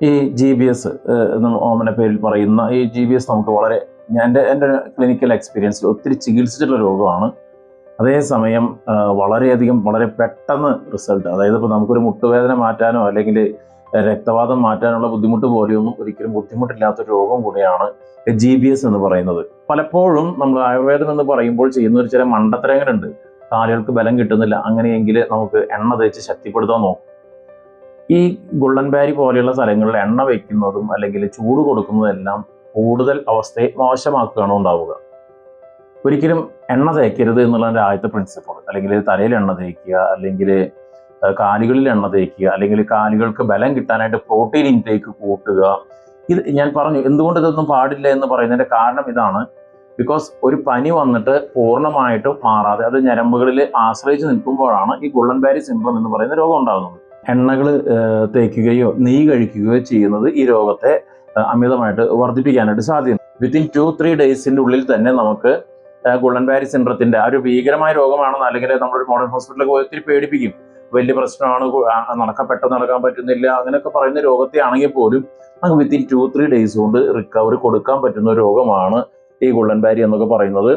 ഈ GBS ഓമന പേരിൽ പറയുന്ന ഈ GBS നമുക്ക് വളരെ എൻ്റെ ക്ലിനിക്കൽ എക്സ്പീരിയൻസിൽ ഒത്തിരി ചികിത്സിച്ചിട്ടുള്ള രോഗമാണ്. അതേസമയം വളരെ പെട്ടെന്ന് റിസൾട്ട്, അതായത് ഇപ്പോൾ നമുക്കൊരു മുട്ടുവേദന മാറ്റാനോ അല്ലെങ്കിൽ രക്തവാതം മാറ്റാനുള്ള ബുദ്ധിമുട്ട് പോലെയൊന്നും ഒരിക്കലും ബുദ്ധിമുട്ടില്ലാത്തൊരു രോഗം കൂടിയാണ് GBS എന്ന് പറയുന്നത്. പലപ്പോഴും നമ്മൾ ആയുർവേദം എന്ന് പറയുമ്പോൾ ചെയ്യുന്ന ഒരു ചില മണ്ടത്തരങ്ങളുണ്ട്. കാലുകൾക്ക് ബലം കിട്ടുന്നില്ല, അങ്ങനെയെങ്കിൽ നമുക്ക് എണ്ണ തേച്ച് ശക്തിപ്പെടുത്താൻ നോക്കും. ഈ ഗുള്ളൻബാരി പോലെയുള്ള സ്ഥലങ്ങളിൽ എണ്ണ വയ്ക്കുന്നതും അല്ലെങ്കിൽ ചൂട് കൊടുക്കുന്നതും എല്ലാം കൂടുതൽ അവസ്ഥയെ മോശമാക്കുകയാണ് ഉണ്ടാവുക. ഒരിക്കലും എണ്ണ തേക്കരുത് എന്നുള്ളതിൻ്റെ ആദ്യത്തെ പ്രിൻസിപ്പിൾ, അല്ലെങ്കിൽ തലയിൽ എണ്ണ തേക്കുക, അല്ലെങ്കിൽ കാലുകളിൽ എണ്ണ തേക്കുക, അല്ലെങ്കിൽ കാലുകൾക്ക് ബലം കിട്ടാനായിട്ട് പ്രോട്ടീൻ ഇൻടേക്ക് കൂട്ടുക. ഇത് ഞാൻ പറഞ്ഞു എന്തുകൊണ്ട് ഇതൊന്നും പാടില്ല എന്ന് പറയുന്നതിൻ്റെ കാരണം ഇതാണ്. ബിക്കോസ് ഒരു പനി വന്നിട്ട് പൂർണ്ണമായിട്ടും മാറാതെ അത് ഞരമ്പുകളിൽ ആശ്രയിച്ച് നിൽക്കുമ്പോഴാണ് ഈ ഗുള്ളൻബാരി സിൻഡ്രോം എന്ന് പറയുന്ന രോഗം ഉണ്ടാകുന്നത്. എണ്ണകൾ തേക്കുകയോ നെയ്യ് കഴിക്കുകയോ ചെയ്യുന്നത് ഈ രോഗത്തെ അമിതമായിട്ട് വർദ്ധിപ്പിക്കാനായിട്ട് സാധ്യത. വിത്തിൻ 2-3 ഡേയ്സിൻ്റെ ഉള്ളിൽ തന്നെ നമുക്ക് ഗുള്ളൻബാരി സിൻഡ്രത്തിന്റെ ഒരു ഭീകരമായ രോഗമാണെന്ന്, അല്ലെങ്കിൽ നമ്മളൊരു മോഡേൺ ഹോസ്പിറ്റലിൽ പോയി ഒത്തിരി പേടിപ്പിക്കും. വലിയ പ്രശ്നമാണ്, പെട്ടെന്ന് നടക്കാൻ പറ്റുന്നില്ല, അങ്ങനെയൊക്കെ പറയുന്ന രോഗത്തെ ആണെങ്കിൽ പോലും നമുക്ക് വിത്തിൻ 2-3 ഡേയ്സ് കൊണ്ട് റിക്കവറി കൊടുക്കാൻ പറ്റുന്ന രോഗമാണ് ഈ ഗുള്ളൻബാരി എന്നൊക്കെ പറയുന്നത്.